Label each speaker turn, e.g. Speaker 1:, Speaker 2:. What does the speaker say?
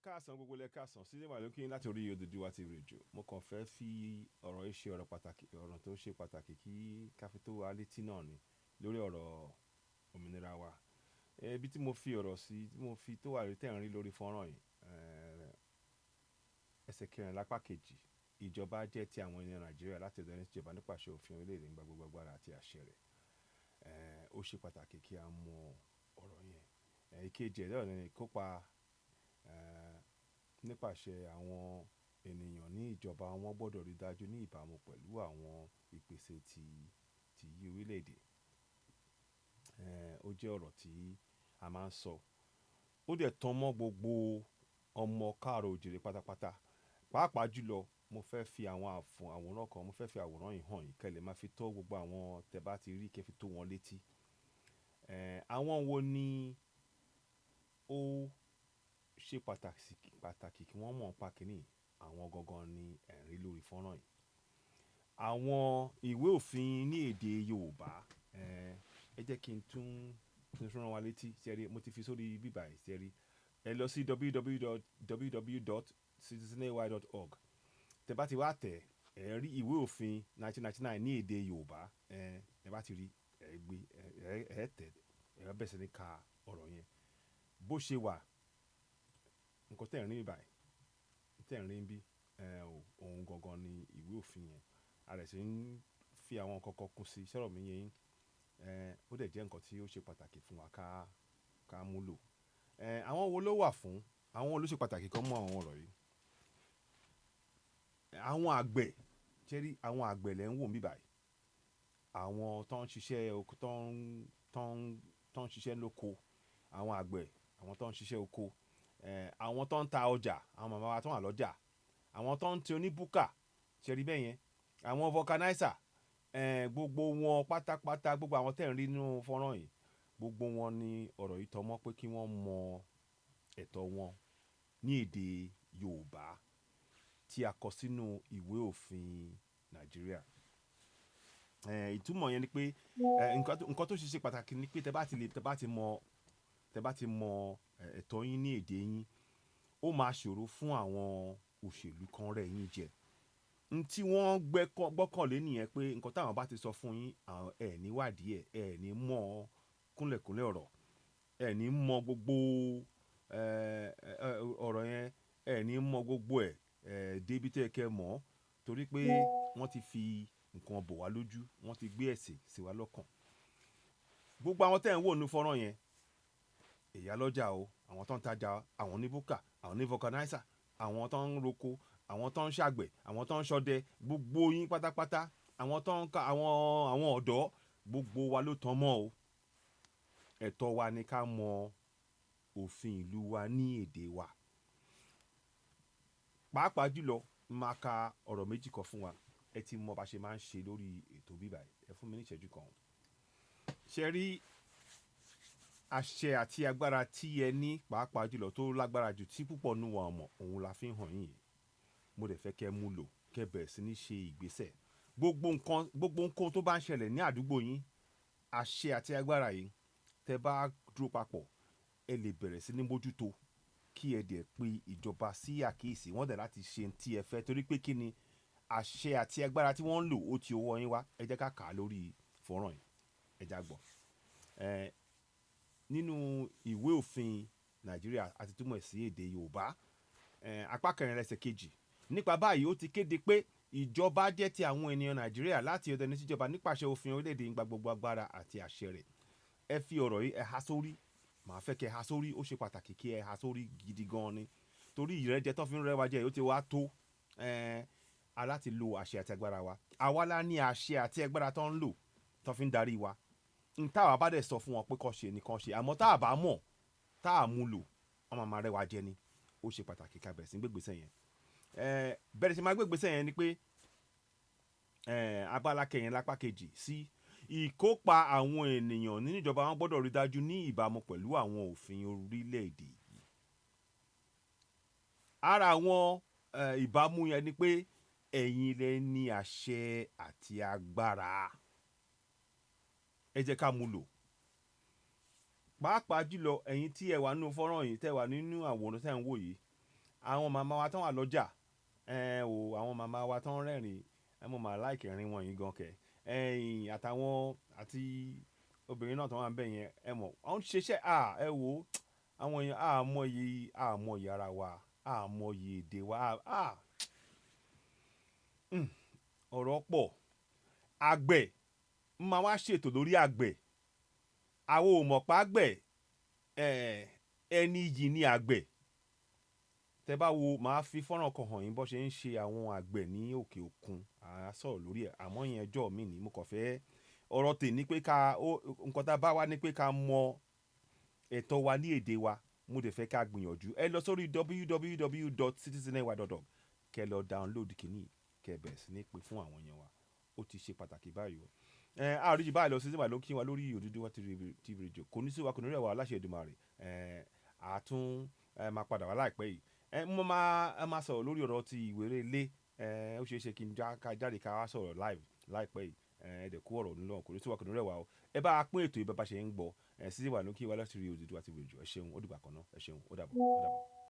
Speaker 1: káàsán gbogbo ilẹ̀ káàsán sílẹ̀ wà lókè yín láti orí Oduduwa TV rédíò. Mo kàn fẹ́ fi ọ̀rọ̀ yìí ṣe ọ̀rọ̀ pàtàkì, ọ̀rọ̀ tó ṣe pàtàkì kí káfí tó wa létí náà ni lórí ọ̀rọ̀ òmìnira wa. Ibi tí mo fi ọ̀rọ̀ sí, tí mo fi tó wà rí tẹ̀rín lórí fọ́nrán yìí, ẹsẹ̀ kẹrin lápá kejì, ìjọba jẹ́ ti àwọn ènìyàn Nàìjíríà láti ọ̀dọ̀ ẹni tí ìjọba nípasẹ̀ òfin orílẹ̀-èdè nígbà gbogbo agbára àti àṣẹ rẹ̀. Ó ṣe pàtàkì kí a mọ ọ̀rọ̀ yẹn. Ìkejì ẹ̀ náà ni ìkópa nípasẹ̀ àwọn ènìyàn ní ìjọba wọn gbọ́dọ̀ rí dájú ní ìbámu pẹ̀lú àwọn ìpèsè ti orílẹ̀-èdè. Ó jẹ́ ọ̀rọ̀ tí a máa ń sọ. Ó dẹ̀ tán mọ́ gbogbo ọmọ káàrọ̀ òjìrè pátápátá. Pàápàá jùlọ mo fẹ́ fi àwọn àwòrán kan, mo fẹ́ fi àwòrán yìí hàn yín kẹ́lẹ̀ máa fi tó gbogbo àwọn tẹ́ bá ti rí kẹ́ fi tó wọn létí. Àwọn wo ni ó ṣe pàtàkì kí wọ́n mọ̀ nípa kíní? Àwọn gangan ni ẹ̀rí lórí fọ́nrán yìí. Àwọn ìwé òfin ní èdè Yorùbá, ẹ jẹ́ kí n tún rán wa létí. Ṣẹ́rí, mo ti fi sórí bíbà yìí. Ṣẹ́rí, ẹ lọ sí www.citizenay.org. Tẹ́ bá ti wá tẹ̀, ẹ rí ìwé òfin 1999 ní èdè Yorùbá. Ẹ bá ti rí, ẹ gbé, ẹ tẹ̀, ẹ bẹ̀rẹ̀ sí ní ka ọ̀rọ̀ yẹn. Bó ṣe wà, nǹkan tẹ̀ ń rí báyìí, tẹ̀ ń rí bí, ohun gangan ni ìwé òfin yẹn. A rẹ̀ sì ń fi àwọn nǹkan kan kún sí, sọ̀rọ̀ mi yẹn. Ó dẹ̀ jẹ́ nǹkan tí ó ṣe pàtàkì fún wa ká mú lò. Àwọn wo ló wà fún? Àwọn wo ló ṣe pàtàkì kan mọ́ àwọn ọ̀rọ̀ yìí? Àwọn àgbẹ̀, ṣẹ́rí, àwọn àgbẹ̀ lẹ́ ń wò mí báyìí. Àwọn tó ń ṣiṣẹ́ oko, tó ń ṣiṣẹ́ lóko. Àwọn àgbẹ̀, àwọn tó ń ṣiṣẹ́ oko. Àwọn tó ń ta ọjà, àwọn màmá wa tó wà lọ́jà. Àwọn tó ń ti oníbùkà, ṣẹ́rí bẹ́ẹ̀ yẹn. Àwọn vulcanizer, gbogbo wọn pátápátá, gbogbo àwọn tẹ̀ ń rí nínú fọ́nrán yìí, gbogbo wọn ni ọ̀rọ̀ yìí tọ́ mọ́ pé kí wọ́n mọ ẹ̀tọ́ wọn ní èdè Yorùbá tí a kọ sínú ìwé òfin Nàìjíríà. Ìtumọ̀ yẹn ni pé, nǹkan tó ṣe pàtàkì ni pé tẹ́ bá ti mọ ẹ̀tọ́ yín ní èdè yín, ó máa ṣòro fún àwọn òṣèlú kan rẹ̀ yín jẹ. Tí wọ́n gbọ́kànlé nìyẹn pé nǹkan táwọn bá ti sọ fún yín, ẹ̀ ní wádìí ẹ̀ ní mọ̀ kúnlẹ̀kúnlẹ̀ ọ̀rọ̀, ẹ̀ ní mọ̀ gbogbo ọ̀rọ̀ yẹn, ẹ̀ ní mọ̀ gbogbo débi tẹ́ kẹ́ mọ̀, torí pé wọ́n ti fi nǹkan bò wá lójú, wọ́n ti gbé ẹ̀sìn sí wa lọ́kàn. Gbogbo àwọn tẹ́ ń wò nínú fọ́nrán yẹn, ìyá lọ́jà o, àwọn tó ń tajà, àwọn oníbùkà, àwọn ní vulcanizer, àwọn tó ń roko, àwọn tó ń ṣàgbẹ̀, àwọn tó ń ṣọdẹ, gbogbo yín pátápátá, àwọn tó ń ka àwọn ọ̀dọ́, gbogbo wa ló tán mọ́ o. Ẹ̀tọ́ wa ni ká mọ òfin ìlú wa ní èdè wa. Pàápàá jùlọ, máa ka ọ̀rọ̀ méjì kan fún wa. Ẹ ti mọ bá ṣe máa ń ṣe lórí ètò bíbà yìí. Ẹ fún mi ní ìṣẹ́jú kan. Ṣẹ́rí, àṣẹ àti agbára tí ẹ ní, pàápàá jùlọ tó lágbára jù tí púpọ̀ nínú wa mọ̀, òun la fi ń hàn yín. Mo dẹ̀ fẹ́ kẹ́ mú lò, kẹ́ bẹ̀rẹ̀ sí ní ṣe ìgbésẹ̀. Gbogbo nǹkan tó bá ń ṣẹlẹ̀ ní àdúgbò yín, àṣẹ àti agbára yìí, tẹ́ bá dúró papọ̀, ẹ lè bẹ̀rẹ̀ sí ní mójútó kí ẹ dẹ̀ pe ìjọba sí àkíyèsí. Wọ́n dẹ̀ láti ṣe ohun tí ẹ fẹ́, torí pé kí ni àṣẹ àti agbára tí wọ́n ń lò ó ti ọwọ́ yín wá. Ẹ jẹ́ ká kà á lórí fọ́nrán yìí. Ẹ já gbọ́. Nínú ìwé òfin Nàìjíríà àti túmọ̀ sí èdè Yorùbá, apá kẹrin ẹsẹ̀ kejì. Nípa báyìí, ó ti kéde pé ìjọba jẹ́ ti àwọn ènìyàn Nàìjíríà láti ọ̀dọ̀ ẹni tí ìjọba nípasẹ̀ òfin orílẹ̀-èdè nígbà gbogbo agbára àti àṣẹ rẹ̀. Ẹ fi ọ̀rọ̀ yìí, ẹ há sórí. Màá fẹ́ kẹ́ há sórí. Ó ṣe pàtàkì kí ẹ há sórí gidi gan ni. Torí ìrẹ́jẹ tó fi ń rẹwà jẹ, ó ti wá tó. Aláti lo àṣẹ àti agbára wa. Àwa la ní àṣẹ àti agbára tó ń lò, tó fi ń darí wa. Táwa bá dẹ̀ sọ fún wọn pé kó ṣe ni kó ṣe. Àmọ́ tá a bá mọ̀, tá a mú lò, wọ́n máa rẹwà jẹ ni. Ó ṣe pàtàkì ká bẹ̀rẹ̀ sí gbé ìgbésẹ̀ yẹn. Bẹ̀rẹ̀ sí máa gbé ìgbésẹ̀ yẹn ni pé, abala kẹyìn lápá kejì sí ìkópa àwọn ènìyàn nínú ìjọba wọn gbọ́dọ̀ rí dájú ní ìbámu pẹ̀lú àwọn òfin orílẹ̀-èdè yìí. Ara àwọn ìbámu yẹn ni pé ẹ̀yin lẹ ní àṣẹ àti agbára. Ẹ jẹ́ ká mú lò. Pàápàá jùlọ ẹ̀yin tí ẹ wà nínú fọ́nrán yìí, tẹ́ wà nínú àwòrán tẹ́ ń wò yìí, àwọn màmá wa tán wà lọ́jà àwọn màmá wa tán rẹ́rìn mo máa láìkì ẹ̀rín wọn yìí gan kẹ̀ àtàwọn àti obìnrin náà tán wà ń bẹ̀ yẹn mọ̀ àwọn ṣiṣẹ́ ẹ wò àwọn èèyàn àmọ̀yì ara wa àmọ̀yì èdè wa ọ̀rọ̀ pọ̀ àgbẹ̀ máa wá ṣètò lórí àgbẹ̀ àwọn ò mọ̀ pa àgbẹ̀ ẹni yìí ni àgbẹ̀ tẹ bá wo màá fi fọ́nrán kan hàn yín bó ṣe ń ṣe àwọn àgbẹ̀ ní òkè òkun à sọ̀rọ̀ lórí ẹ̀ àmọ́ yẹn ẹjọ́ mi ni mo kàn fẹ́ ọ̀rọ̀ tè ní pé nǹkan tá a bá wá ní pé ká mọ ẹ̀tọ́ wa ní èdè wa mo dẹ̀ fẹ́ ká gbìyànjú ẹ lọ sórí www.citizenny.org kẹ lọ download kìíní kẹ bẹ̀rẹ̀ sí ní pè fún àwọn yẹn wa ó ti ṣe pàtàkì báyìí o àríjì báyìí lọ sí ìwà ló kí wa lórí Oduduwa TV radio kò ní sí wa kò ní rẹ̀ wá aláṣẹ Èdùmàrè àtún máa padà wá láìpẹ́ yìí mo máa sọ̀rọ̀ lórí ọ̀rọ̀ ti ìwéré ilé ó ṣeé ṣe kí n jáde ká wá sọ̀rọ̀ live láìpẹ́ yìí ẹ̀ẹ́dẹ̀ kú ọ̀rọ̀ nílò kò ní sí wa kò ní rẹ̀ wá o ẹ bá a pín ètò ìbá bá ṣe ń gbọ́ sí ìwà ló kí wa láti rí Oduduwa TV radio ẹ ṣeun ó dìgbà kan náà ẹ ṣeun ó dàbọ̀.